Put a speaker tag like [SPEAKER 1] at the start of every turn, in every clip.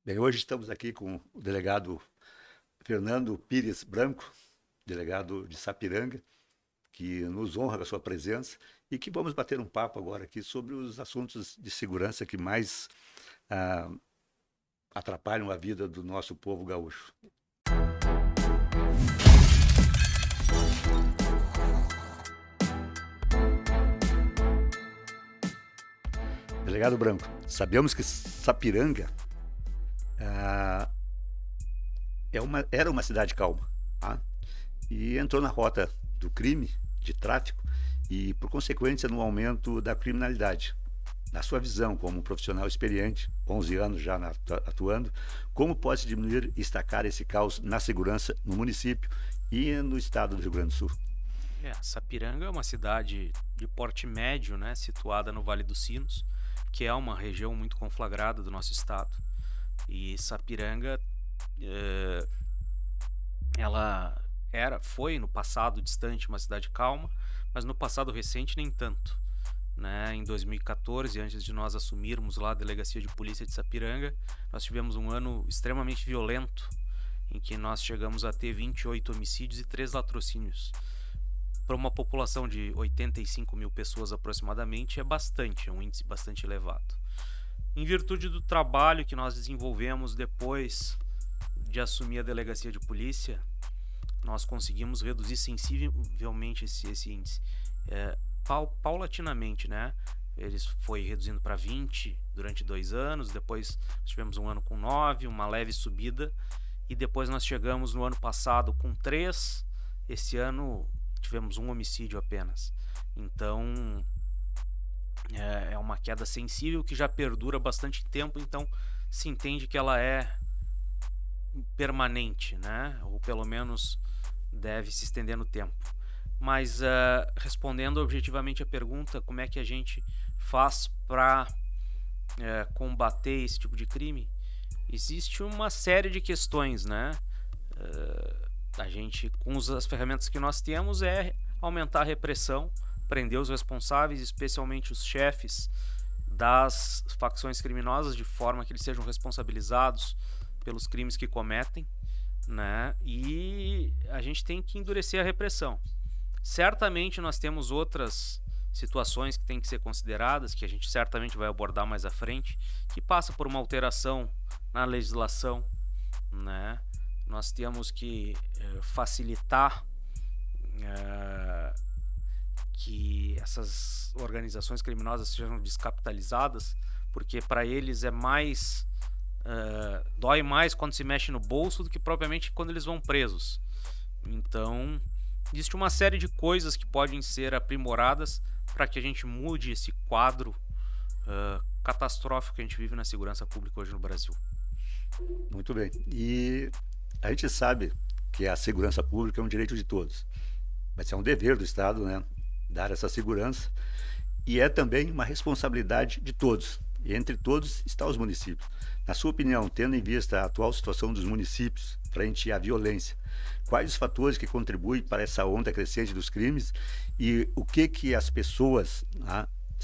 [SPEAKER 1] Bem, hoje estamos aqui com o delegado Fernando Pires Branco, delegado de Sapiranga, que nos honra com a sua presença e que vamos bater um papo agora aqui sobre os assuntos de segurança que mais ah, atrapalham a vida do nosso povo gaúcho. Delegado Branco, sabemos que Sapiranga ah, era uma cidade calma, tá? E entrou na rota do crime, de tráfico, e por consequência no aumento da criminalidade. Na sua visão, como um profissional experiente, 11 anos já atuando, como pode diminuir e estacar esse caos na segurança no município e no estado do Rio Grande do Sul?
[SPEAKER 2] Sapiranga é uma cidade de porte médio, né, situada no Vale dos Sinos, que é uma região muito conflagrada do nosso estado. E Sapiranga, ela foi no passado distante uma cidade calma, mas no passado recente nem tanto. Né? Em 2014, antes de nós assumirmos lá a Delegacia de Polícia de Sapiranga, nós tivemos um ano extremamente violento, em que nós chegamos a ter 28 homicídios e 3 latrocínios. Para uma população de 85 mil pessoas aproximadamente, é um índice bastante elevado. Em virtude do trabalho que nós desenvolvemos depois de assumir a Delegacia de Polícia, nós conseguimos reduzir sensivelmente esse índice. Paulatinamente, né? Ele foi reduzindo para 20 durante 2 anos, depois tivemos um ano com 9, uma leve subida, e depois nós chegamos no ano passado com 3, esse ano tivemos um homicídio apenas. Então é uma queda sensível que já perdura bastante tempo, então se entende que ela é permanente, né? Ou pelo menos deve se estender no tempo. Mas respondendo objetivamente a pergunta, como é que a gente faz para combater esse tipo de crime, existe uma série de questões, né? A gente, com as ferramentas que nós temos, é aumentar a repressão, prender os responsáveis, especialmente os chefes das facções criminosas, de forma que eles sejam responsabilizados pelos crimes que cometem, né? E a gente tem que endurecer a repressão. Certamente nós temos outras situações que têm que ser consideradas, que a gente certamente vai abordar mais à frente, que passa por uma alteração na legislação, né? Nós temos que facilitar que essas organizações criminosas sejam descapitalizadas, porque para eles é mais dói mais quando se mexe no bolso do que propriamente quando eles vão presos. Então existe uma série de coisas que podem ser aprimoradas para que a gente mude esse quadro catastrófico que a gente vive na segurança pública hoje no Brasil.
[SPEAKER 1] Muito bem. E a gente sabe que a segurança pública é um direito de todos, mas é um dever do Estado, né, dar essa segurança, e é também uma responsabilidade de todos, e entre todos está os municípios. Na sua opinião, tendo em vista a atual situação dos municípios frente à violência, quais os fatores que contribuem para essa onda crescente dos crimes e o que as pessoas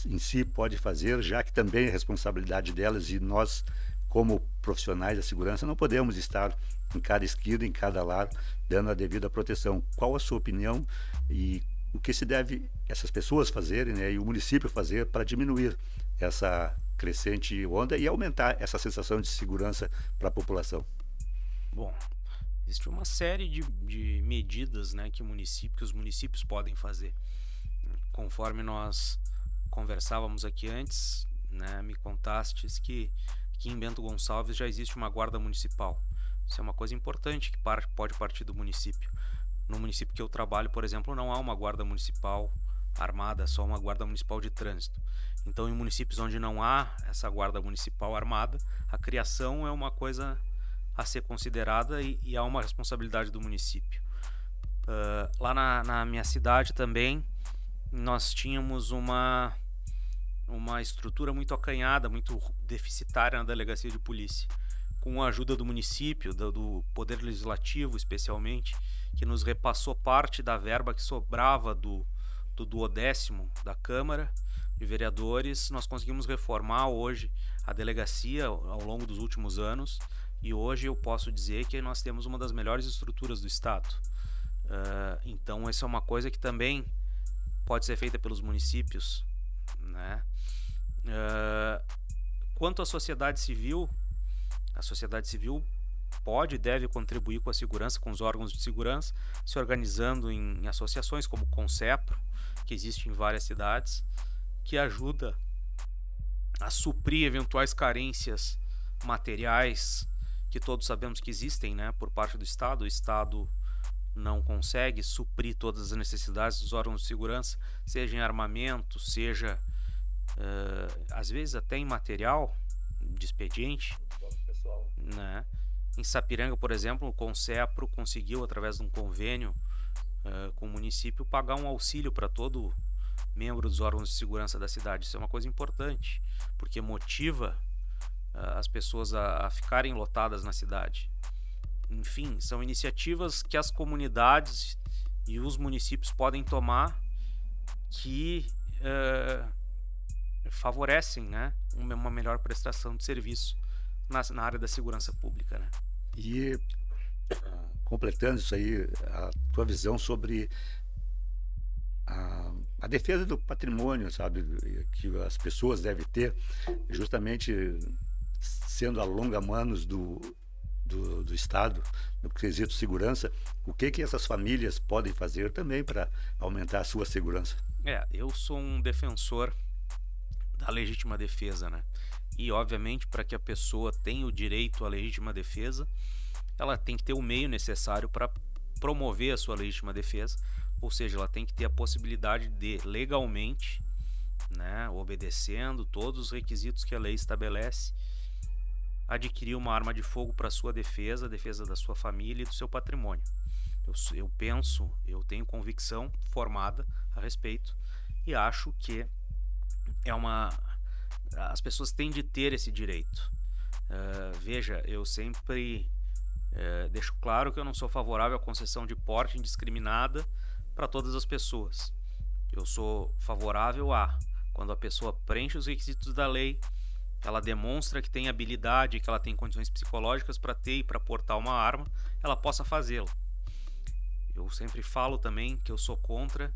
[SPEAKER 1] em si podem fazer, já que também é responsabilidade delas e nós, como profissionais da segurança, não podemos estar em cada esquina, em cada lado, dando a devida proteção. Qual a sua opinião e o que se deve essas pessoas fazerem, né, e o município fazer para diminuir essa crescente onda e aumentar essa sensação de segurança para a população?
[SPEAKER 2] Bom, existe uma série de medidas, né, que os municípios podem fazer. Conforme nós conversávamos aqui antes, né, me contastes que aqui em Bento Gonçalves já existe uma guarda municipal. Isso é uma coisa importante que pode partir do município. No município que eu trabalho, por exemplo, não há uma guarda municipal armada, só uma guarda municipal de trânsito. Então, em municípios onde não há essa guarda municipal armada, a criação é uma coisa a ser considerada e há uma responsabilidade do município. Lá na minha cidade também, nós tínhamos uma estrutura muito acanhada, muito deficitária na delegacia de polícia. Com a ajuda do município, do Poder Legislativo especialmente, que nos repassou parte da verba que sobrava do 10º da Câmara, de vereadores, nós conseguimos reformar hoje a delegacia ao longo dos últimos anos, e hoje eu posso dizer que nós temos uma das melhores estruturas do estado. Então essa é uma coisa que também pode ser feita pelos municípios, né? Quanto à sociedade civil, a sociedade civil pode e deve contribuir com a segurança, com os órgãos de segurança, se organizando em associações como o Concepro, que existe em várias cidades, que ajuda a suprir eventuais carências materiais que todos sabemos que existem, né, por parte do Estado. O Estado não consegue suprir todas as necessidades dos órgãos de segurança, seja em armamento, seja às vezes até em material de expediente, né? Em Sapiranga, por exemplo, o Concepro conseguiu, através de um convênio com o município, pagar um auxílio para todo membro dos órgãos de segurança da cidade. Isso é uma coisa importante, porque motiva as pessoas a ficarem lotadas na cidade. Enfim, são iniciativas que as comunidades e os municípios podem tomar que favorecem, né, uma melhor prestação de serviço na área da segurança pública, né?
[SPEAKER 1] E completando isso aí, a tua visão sobre a defesa do patrimônio, sabe, que as pessoas devem ter, justamente sendo a longa-manos do Estado, no quesito segurança, o que essas famílias podem fazer também para aumentar a sua segurança?
[SPEAKER 2] Eu sou um defensor da legítima defesa, né? E, obviamente, para que a pessoa tenha o direito à legítima defesa, ela tem que ter o meio necessário para promover a sua legítima defesa, ou seja, ela tem que ter a possibilidade de, legalmente, né, obedecendo todos os requisitos que a lei estabelece, adquirir uma arma de fogo para sua defesa, a defesa da sua família e do seu patrimônio. Eu tenho convicção formada a respeito e acho que as pessoas têm de ter esse direito. Veja, eu sempre deixo claro que eu não sou favorável à concessão de porte indiscriminada para todas as pessoas. Eu sou favorável quando a pessoa preenche os requisitos da lei, ela demonstra que tem habilidade, que ela tem condições psicológicas para ter e para portar uma arma, ela possa fazê-lo. Eu sempre falo também que eu sou contra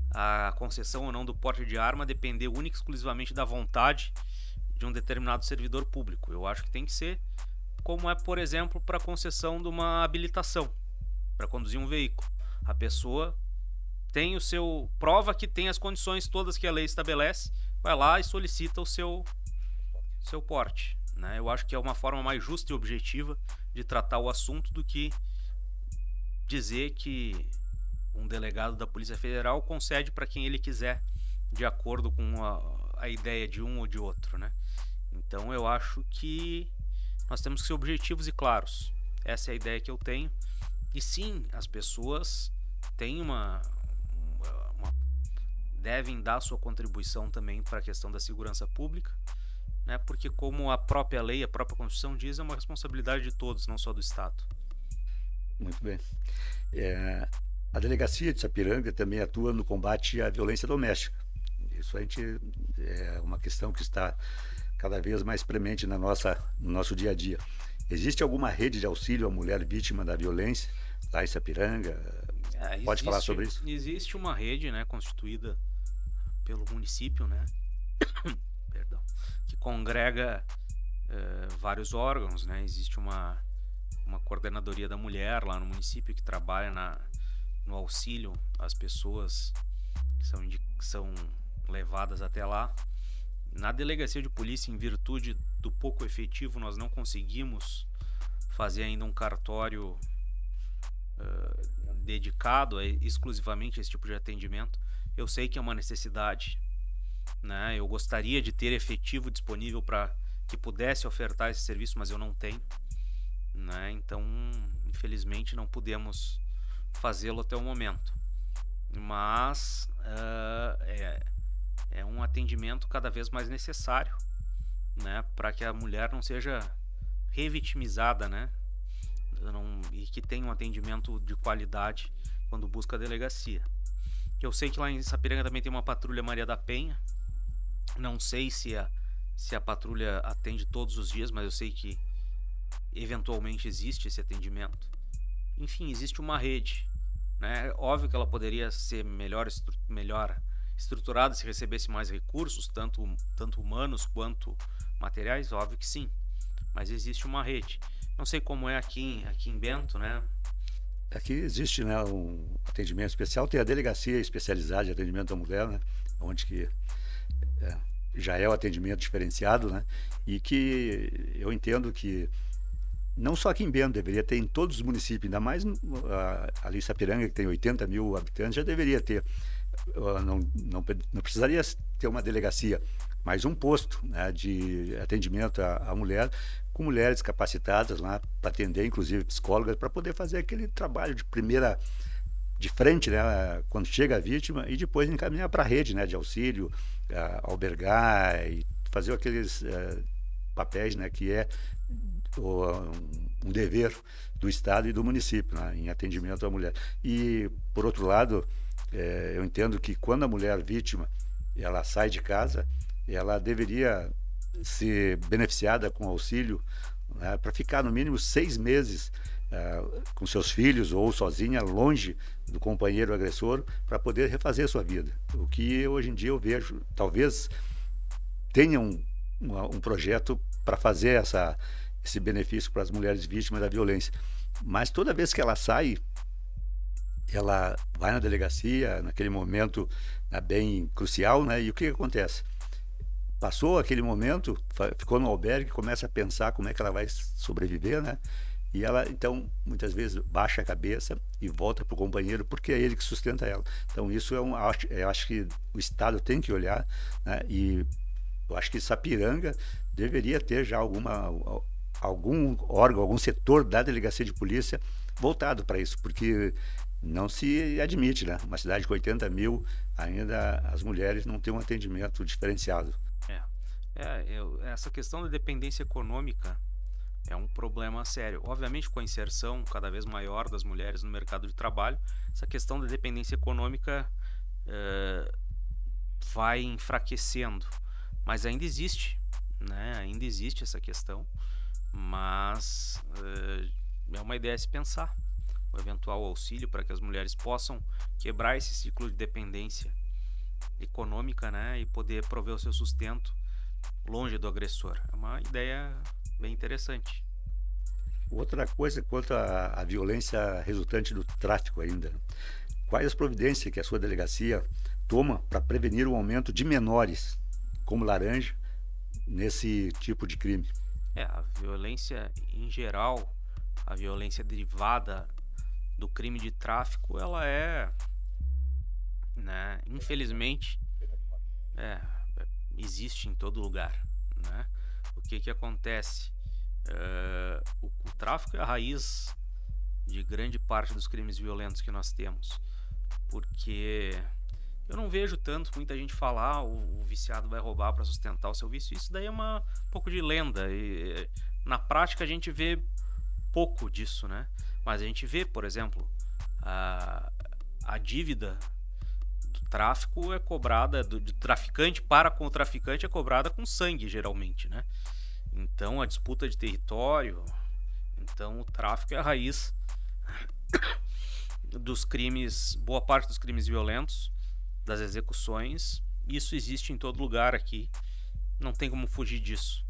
[SPEAKER 2] a concessão ou não do porte de arma depender única e exclusivamente da vontade de um determinado servidor público. Eu acho que tem que ser como é, por exemplo, para a concessão de uma habilitação para conduzir um veículo. A pessoa tem prova que tem as condições todas que a lei estabelece, vai lá e solicita o seu porte, né? Eu acho que é uma forma mais justa e objetiva de tratar o assunto do que dizer que um delegado da Polícia Federal concede para quem ele quiser, de acordo com a ideia de um ou de outro, né? Então eu acho que nós temos que ser objetivos e claros. Essa é a ideia que eu tenho. E sim, as pessoas têm devem dar sua contribuição também para a questão da segurança pública, né? Porque, como a própria lei, a própria Constituição diz, é uma responsabilidade de todos, não só do Estado.
[SPEAKER 1] Muito bem. A delegacia de Sapiranga também atua no combate à violência doméstica. Isso é uma questão que está cada vez mais premente no nosso dia a dia. Existe alguma rede de auxílio à mulher vítima da violência lá em Sapiranga? Pode falar sobre isso?
[SPEAKER 2] Existe uma rede, né, constituída pelo município, né, perdão, que congrega vários órgãos, né? Existe uma coordenadoria da mulher lá no município que trabalha no auxílio às pessoas que são levadas até lá. Na delegacia de polícia, em virtude do pouco efetivo, nós não conseguimos fazer ainda um cartório dedicado exclusivamente a esse tipo de atendimento. Eu sei que é uma necessidade, né? Eu gostaria de ter efetivo disponível para que pudesse ofertar esse serviço, mas eu não tenho, né? Então, infelizmente, não pudemos fazê-lo até o momento. Mas é um atendimento cada vez mais necessário, né? Para que a mulher não seja revitimizada, né? E que tenha um atendimento de qualidade quando busca a delegacia. Eu sei que lá em Sapiranga também tem uma patrulha Maria da Penha, Não sei se a patrulha atende todos os dias, mas eu sei que eventualmente existe esse atendimento. Enfim, existe uma rede, né? Óbvio que ela poderia ser melhor estruturada se recebesse mais recursos, tanto humanos quanto materiais, óbvio que sim, mas existe uma rede. Não sei como é aqui em Bento, né?
[SPEAKER 1] Aqui existe, né, um atendimento especial, tem a delegacia especializada de atendimento à mulher, né, onde que já é o atendimento diferenciado, né, e que eu entendo que não só aqui em Bento, deveria ter em todos os municípios, ainda mais ali em Sapiranga, que tem 80 mil habitantes, já deveria ter. Não precisaria ter uma delegacia, mas um posto, né, de atendimento à mulher, com mulheres capacitadas lá para atender, inclusive psicólogas, para poder fazer aquele trabalho de frente, né, quando chega a vítima, e depois encaminhar para a rede, né, de auxílio, albergar e fazer aqueles papéis, né, que é um dever do Estado e do município, né, em atendimento à mulher. E, por outro lado, eu entendo que quando a mulher vítima ela sai de casa, ela deveria ser beneficiada com auxílio, né, para ficar no mínimo 6 meses com seus filhos ou sozinha, longe do companheiro agressor, para poder refazer sua vida. O que hoje em dia eu vejo, talvez tenha um projeto para fazer esse benefício para as mulheres vítimas da violência. Mas toda vez que ela sai, ela vai na delegacia, naquele momento bem crucial, né? E o que acontece? Passou aquele momento, ficou no albergue, começa a pensar como é que ela vai sobreviver, né? E ela, então, muitas vezes baixa a cabeça e volta para o companheiro, porque é ele que sustenta ela. Então, isso eu acho que o Estado tem que olhar, né? E eu acho que Sapiranga deveria ter já algum órgão, algum setor da delegacia de polícia voltado para isso, porque não se admite, né? Uma cidade com 80 mil, ainda as mulheres não têm um atendimento diferenciado.
[SPEAKER 2] Essa questão da dependência econômica é um problema sério. Obviamente, com a inserção cada vez maior das mulheres no mercado de trabalho, essa questão da dependência econômica vai enfraquecendo. Mas ainda existe, né? Ainda existe essa questão, mas é uma ideia a se pensar. O eventual auxílio para que as mulheres possam quebrar esse ciclo de dependência econômica, né? E poder prover o seu sustento longe do agressor. É uma ideia bem interessante.
[SPEAKER 1] Outra coisa quanto à violência resultante do tráfico ainda. Quais as providências que a sua delegacia toma para prevenir o aumento de menores como laranja nesse tipo de crime?
[SPEAKER 2] A violência em geral, a violência derivada do crime de tráfico, ela é, né, infelizmente, existe em todo lugar, né? O que acontece? O tráfico é a raiz de grande parte dos crimes violentos que nós temos, porque eu não vejo muita gente falar o viciado vai roubar para sustentar o seu vício. Isso daí é um pouco de lenda, e na prática a gente vê pouco disso, né? Mas a gente vê, por exemplo, a dívida do tráfico é cobrada, do traficante para com o traficante é cobrada com sangue, geralmente, né? Então, a disputa de território, então o tráfico é a raiz dos crimes, boa parte dos crimes violentos, das execuções. Isso existe em todo lugar aqui, não tem como fugir disso,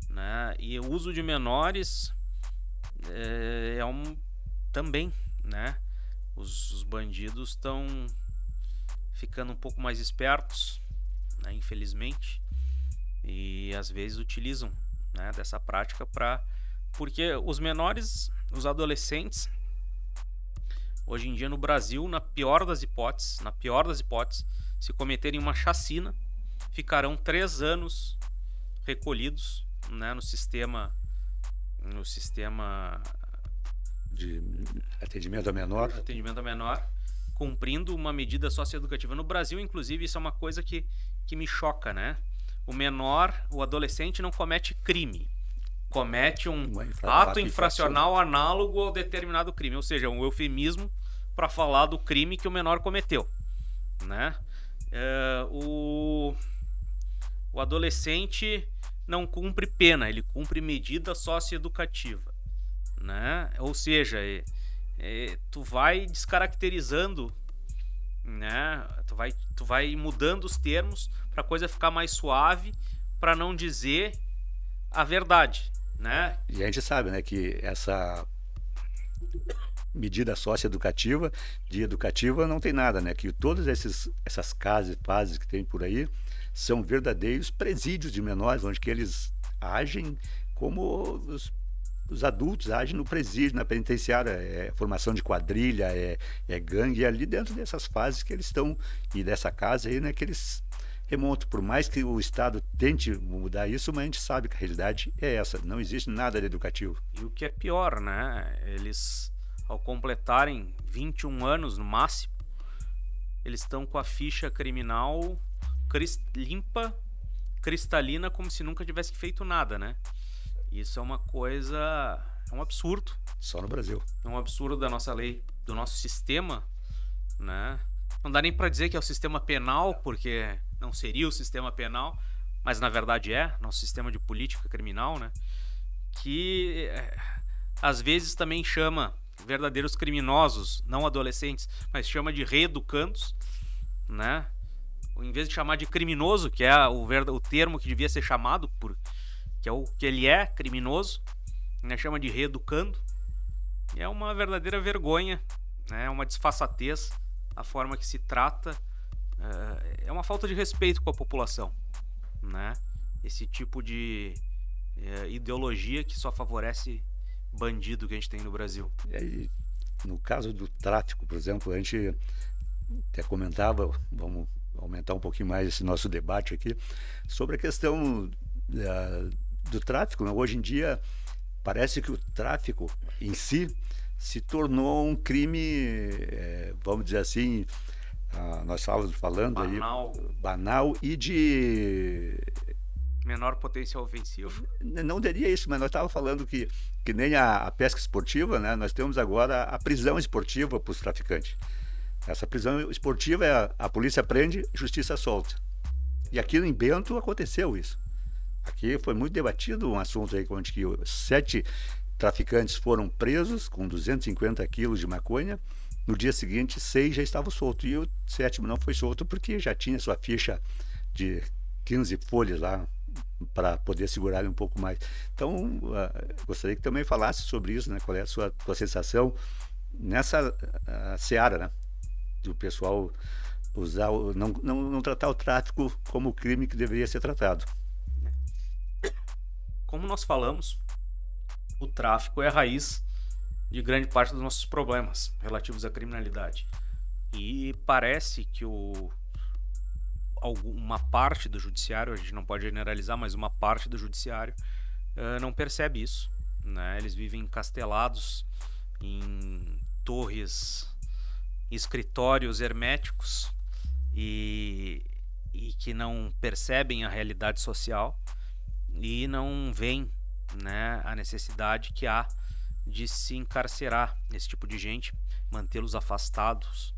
[SPEAKER 2] né? E o uso de menores também, né? Os bandidos estão ficando um pouco mais espertos, né? Infelizmente, e às vezes utilizam, né, dessa prática porque os menores, os adolescentes, hoje em dia no Brasil, na pior das hipóteses, se cometerem uma chacina, ficarão 3 anos recolhidos, né, no sistema
[SPEAKER 1] de atendimento a menor,
[SPEAKER 2] cumprindo uma medida socioeducativa. No Brasil, inclusive, isso é uma coisa que me choca, né? O adolescente não comete crime, comete um ato infracional análogo ao determinado crime, ou seja, um eufemismo para falar do crime que o menor cometeu, né? o adolescente não cumpre pena, ele cumpre medida socioeducativa, né? Ou seja, tu vai descaracterizando, né? Tu vai mudando os termos para a coisa ficar mais suave, para não dizer a verdade, né?
[SPEAKER 1] E a gente sabe, né, que essa medida socioeducativa, de educativa não tem nada, né? Que todas essas casas, fases que tem por aí são verdadeiros presídios de menores, onde que eles agem como os adultos agem no presídio, na penitenciária, formação de quadrilha, é gangue, é ali dentro dessas fases que eles estão, e dessa casa aí, né, que eles remontam. Por mais que o Estado tente mudar isso, mas a gente sabe que a realidade é essa, não existe nada de educativo.
[SPEAKER 2] E o que é pior, né? Eles, ao completarem 21 anos no máximo, eles estão com a ficha criminal limpa, cristalina, como se nunca tivesse feito nada, né? Isso é uma coisa, é um absurdo.
[SPEAKER 1] Só no Brasil.
[SPEAKER 2] É um absurdo da nossa lei, do nosso sistema, né? Não dá nem para dizer que é o sistema penal, porque não seria o sistema penal, mas na verdade é, nosso sistema de política criminal, né? Que às vezes também chama verdadeiros criminosos, não adolescentes, mas chama de reeducandos, né? Em vez de chamar de criminoso, que é o termo que devia ser chamado, que é o que ele é, criminoso, né? Chama de reeducando. E é uma verdadeira vergonha, né? É uma desfaçatez a forma que se trata, é uma falta de respeito com a população, né? Esse tipo de ideologia que só favorece bandido que a gente tem no Brasil.
[SPEAKER 1] E aí, no caso do tráfico, por exemplo, a gente até comentava, vamos aumentar um pouquinho mais esse nosso debate aqui, sobre a questão do tráfico, né? Hoje em dia, parece que o tráfico em si se tornou um crime, vamos dizer assim, nós estávamos falando banal e de
[SPEAKER 2] menor potencial ofensivo.
[SPEAKER 1] Não diria isso, mas nós estávamos falando que nem a pesca esportiva, né? Nós temos agora a prisão esportiva para os traficantes. Essa prisão esportiva é a polícia prende, justiça solta. E aqui em Bento aconteceu isso. Aqui foi muito debatido um assunto aí, onde que 7 traficantes foram presos com 250 quilos de maconha. No dia seguinte, 6 já estavam soltos. E o 7º não foi solto porque já tinha sua ficha de 15 folhas lá para poder segurar ele um pouco mais. Então, gostaria que também falasse sobre isso, né? Qual é a sua sensação nessa seara, né? Do pessoal usar, não tratar o tráfico como o crime que deveria ser tratado.
[SPEAKER 2] Como nós falamos, o tráfico é a raiz de grande parte dos nossos problemas relativos à criminalidade. E parece que uma parte do judiciário, a gente não pode generalizar, mas uma parte do judiciário não percebe isso, né? Eles vivem encastelados em torres, escritórios herméticos e que não percebem a realidade social e não veem, né, a necessidade que há de se encarcerar esse tipo de gente, mantê-los afastados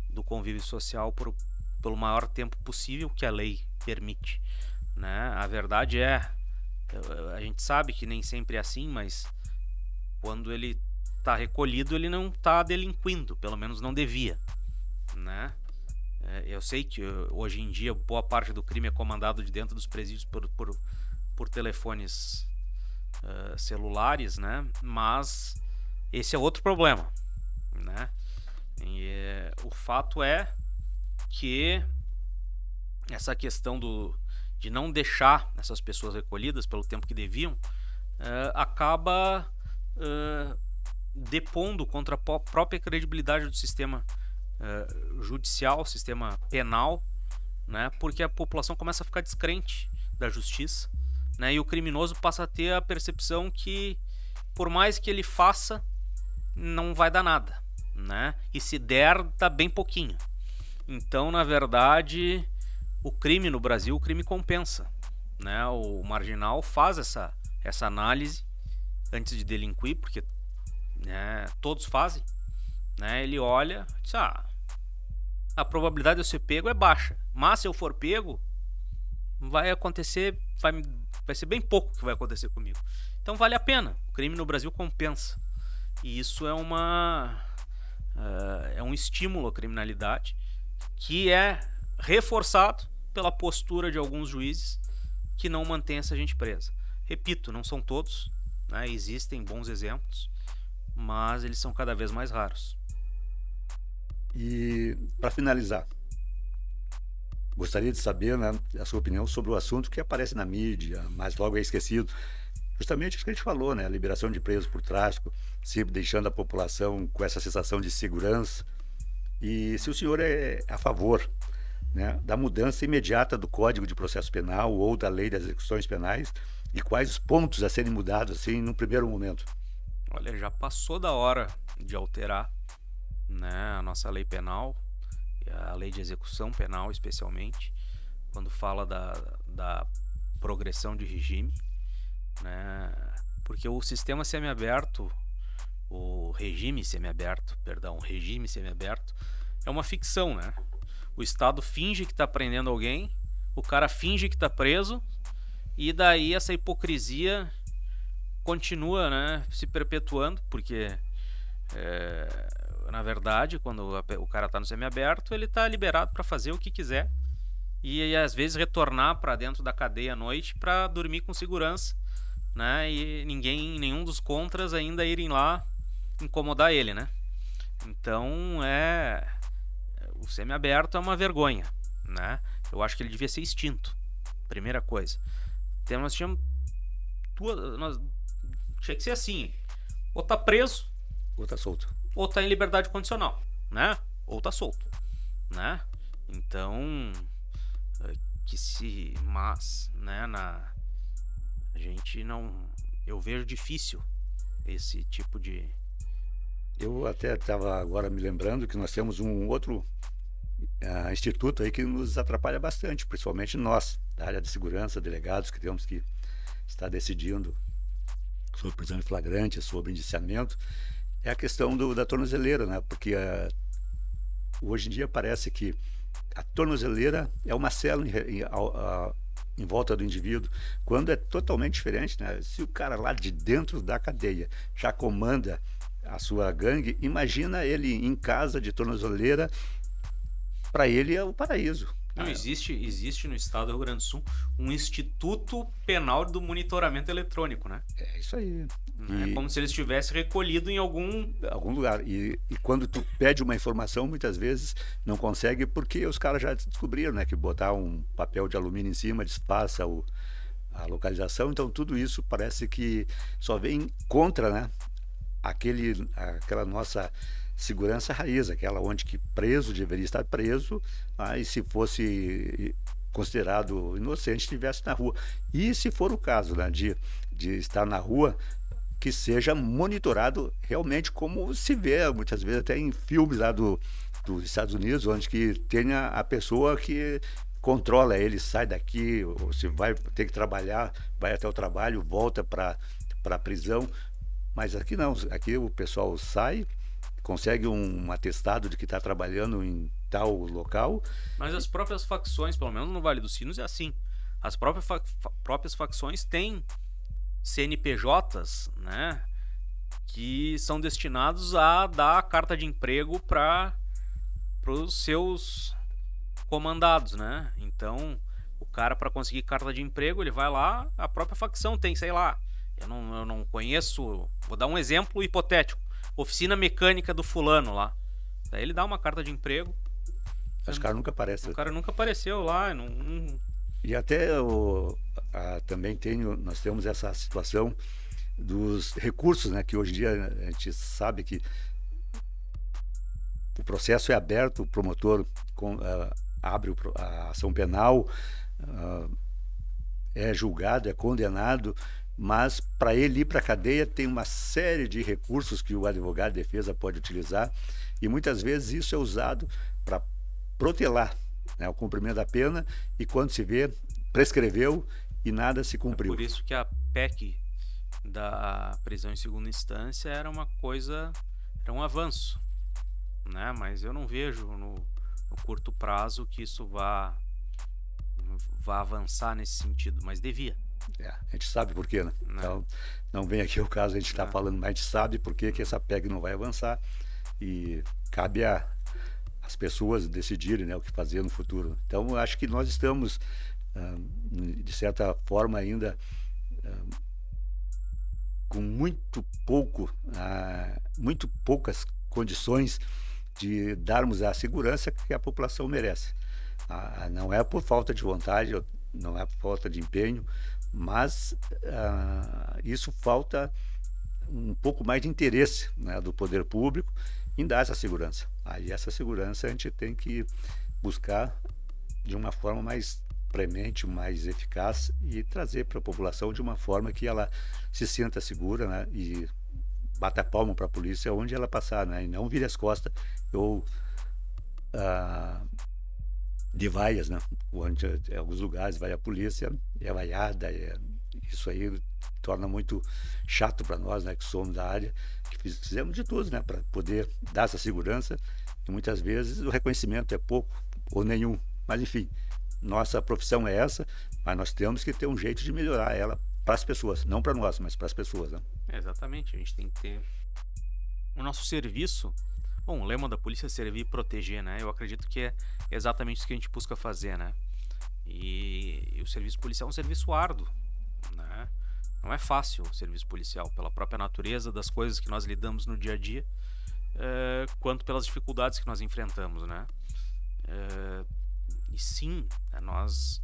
[SPEAKER 2] do convívio social pelo maior tempo possível que a lei permite, né? A verdade a gente sabe que nem sempre é assim, mas quando ele está recolhido, ele não está delinquindo, pelo menos não devia, né? Eu sei que hoje em dia boa parte do crime é comandado de dentro dos presídios por telefones celulares, né? Mas esse é outro problema, né? O fato é que essa questão de não deixar essas pessoas recolhidas pelo tempo que deviam acaba depondo contra a própria credibilidade do sistema judicial, sistema penal, né? Porque a população começa a ficar descrente da justiça, né? E o criminoso passa a ter a percepção que, por mais que ele faça, não vai dar nada, né? E se der, dá bem pouquinho. Então, na verdade, o crime no Brasil, o crime compensa, né? O marginal faz essa análise antes de delinquir, porque, né, todos fazem, né? Ele olha e diz, a probabilidade de eu ser pego é baixa, mas se eu for pego, vai acontecer, vai ser bem pouco que vai acontecer comigo. Então vale a pena. O crime no Brasil compensa. E isso é um estímulo à criminalidade que é reforçado pela postura de alguns juízes que não mantêm essa gente presa. Repito, não são todos, né? Existem bons exemplos, mas eles são cada vez mais raros.
[SPEAKER 1] E, para finalizar, gostaria de saber, né, a sua opinião sobre o assunto que aparece na mídia, mas logo é esquecido. Justamente isso que a gente falou, né? A liberação de presos por tráfico, sempre deixando a população com essa sensação de segurança. E se o senhor é a favor, né, da mudança imediata do Código de Processo Penal ou da Lei das Execuções Penais, e quais os pontos a serem mudados, assim, no primeiro momento?
[SPEAKER 2] Olha, já passou da hora de alterar, né, a nossa lei penal, a lei de execução penal especialmente, quando fala da progressão de regime, né, porque o sistema semiaberto, o regime semiaberto, é uma ficção, né? O Estado finge que está prendendo alguém, o cara finge que está preso, e daí essa hipocrisia continua, né, se perpetuando, porque na verdade, quando o cara está no semiaberto, ele está liberado para fazer o que quiser e às vezes retornar para dentro da cadeia à noite para dormir com segurança, né? E nenhum dos contras ainda irem lá incomodar ele, né? Então o semiaberto é uma vergonha, né? Eu acho que ele devia ser extinto. Primeira coisa. Então nós tínhamos tinha que ser assim: ou tá preso,
[SPEAKER 1] Ou tá solto?
[SPEAKER 2] ou tá em liberdade condicional, né? Ou tá solto, né? Então, né, a gente não, eu vejo difícil esse tipo de.
[SPEAKER 1] Eu até estava agora me lembrando que nós temos um outro instituto aí que nos atrapalha bastante, principalmente nós, da área de segurança, delegados, que temos que estar decidindo sobre prisão em flagrante, sobre indiciamento, é a questão da tornozeleira, né? Porque hoje em dia parece que a tornozeleira é uma célula em volta do indivíduo, quando é totalmente diferente, né? Se o cara lá de dentro da cadeia já comanda a sua gangue, imagina ele em casa de tornozeleira, para ele é o paraíso.
[SPEAKER 2] Não, existe no estado do Rio Grande do Sul um Instituto Penal do Monitoramento Eletrônico, né?
[SPEAKER 1] É isso aí.
[SPEAKER 2] É como se ele estivesse recolhido em algum
[SPEAKER 1] lugar. E quando tu pede uma informação, muitas vezes não consegue, porque os caras já descobriram, né, que botar um papel de alumínio em cima disfarça a localização. Então tudo isso parece que só vem contra, né, aquela nossa segurança raiz, aquela onde que preso deveria estar preso, e se fosse considerado inocente, estivesse na rua. E se for o caso, né, de estar na rua, que seja monitorado realmente, como se vê muitas vezes até em filmes lá dos Estados Unidos, onde que tenha a pessoa que controla ele, sai daqui, ou se vai ter que trabalhar, vai até o trabalho, volta para a prisão. Mas aqui não, aqui o pessoal sai, consegue um atestado de que está trabalhando em tal local.
[SPEAKER 2] Mas as próprias facções, pelo menos no Vale dos Sinos, é assim. As próprias facções têm CNPJs, né, que são destinados a dar carta de emprego para os seus comandados, né? Então, o cara, para conseguir carta de emprego, ele vai lá, a própria facção tem, sei lá, eu não conheço, vou dar um exemplo hipotético, oficina mecânica do fulano lá. Daí ele dá uma carta de emprego.
[SPEAKER 1] Mas o cara nunca aparece.
[SPEAKER 2] O cara nunca apareceu lá.
[SPEAKER 1] E até também nós temos essa situação dos recursos, né? Que hoje em dia a gente sabe que o processo é aberto, o promotor abre a ação penal, é julgado, é condenado, mas para ele ir para a cadeia tem uma série de recursos que o advogado de defesa pode utilizar, e muitas vezes isso é usado para protelar, né, o cumprimento da pena, e quando se vê, prescreveu e nada se cumpriu.
[SPEAKER 2] É por isso que a PEC da prisão em segunda instância era um avanço, né? Mas eu não vejo no curto prazo que isso vá vá avançar nesse sentido, mas devia.
[SPEAKER 1] A gente sabe por quê, né?
[SPEAKER 2] Né?
[SPEAKER 1] Então, não vem aqui o caso a gente está
[SPEAKER 2] Né?
[SPEAKER 1] falando, mas a gente sabe por que essa PEC não vai avançar e cabe às pessoas decidirem, né, o que fazer no futuro. Então, eu acho que nós estamos, de certa forma, ainda com muito poucas condições de darmos a segurança que a população merece. Não é por falta de vontade, não é por falta de empenho, mas isso falta um pouco mais de interesse, né, do poder público em dar essa segurança. Aí essa segurança a gente tem que buscar de uma forma mais premente, mais eficaz e trazer para a população de uma forma que ela se sinta segura, né, e bata a palma para a polícia onde ela passar, né, e não vire as costas ou de vaias, né, onde em alguns lugares vai a polícia, é vaiada, isso aí torna muito chato para nós, né, que somos da área, que fizemos de tudo, né, para poder dar essa segurança, e muitas vezes o reconhecimento é pouco ou nenhum, mas enfim, nossa profissão é essa, mas nós temos que ter um jeito de melhorar ela para as pessoas, não para nós, mas para as pessoas, né?
[SPEAKER 2] Exatamente, a gente tem que ter o nosso serviço. Bom, o lema da polícia é servir e proteger, né? Eu acredito que é exatamente isso que a gente busca fazer, né? E o serviço policial é um serviço árduo, né? Não é fácil o serviço policial, pela própria natureza das coisas que nós lidamos no dia a dia, quanto pelas dificuldades que nós enfrentamos, né? E sim, nós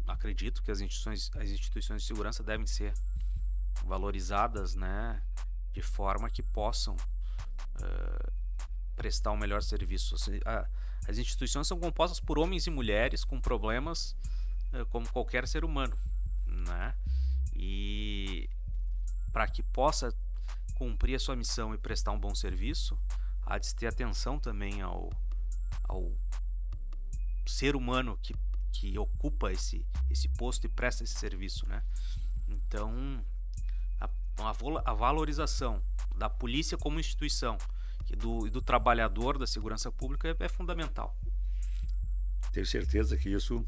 [SPEAKER 2] acredito que as instituições de segurança devem ser valorizadas, né, de forma que possam prestar um melhor serviço. As instituições são compostas por homens e mulheres com problemas como qualquer ser humano, né? E para que possa cumprir a sua missão e prestar um bom serviço, há de se ter atenção também ao ser humano que ocupa esse posto e presta esse serviço, né? Então, a valorização da polícia como instituição e do trabalhador da segurança pública é fundamental.
[SPEAKER 1] Tenho certeza que isso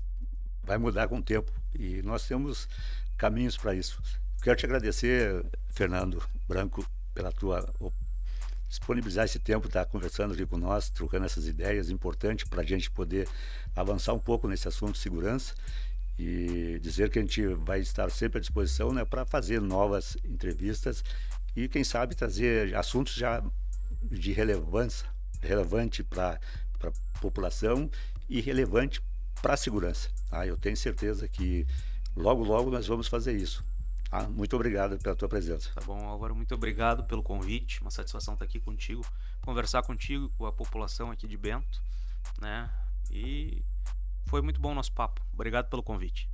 [SPEAKER 1] vai mudar com o tempo e nós temos caminhos para isso. Quero te agradecer, Fernando Branco, pela tua disponibilizar esse tempo, estar conversando aqui com nós, trocando essas ideias, importante para a gente poder avançar um pouco nesse assunto de segurança e dizer que a gente vai estar sempre à disposição, né, para fazer novas entrevistas e, quem sabe, trazer assuntos já de relevante para a população e relevante para a segurança. Eu tenho certeza que logo, logo nós vamos fazer isso. Muito obrigado pela tua presença.
[SPEAKER 2] Tá bom, Álvaro, muito obrigado pelo convite, uma satisfação estar aqui contigo, conversar contigo, com a população aqui de Bento, né? E foi muito bom o nosso papo. Obrigado pelo convite.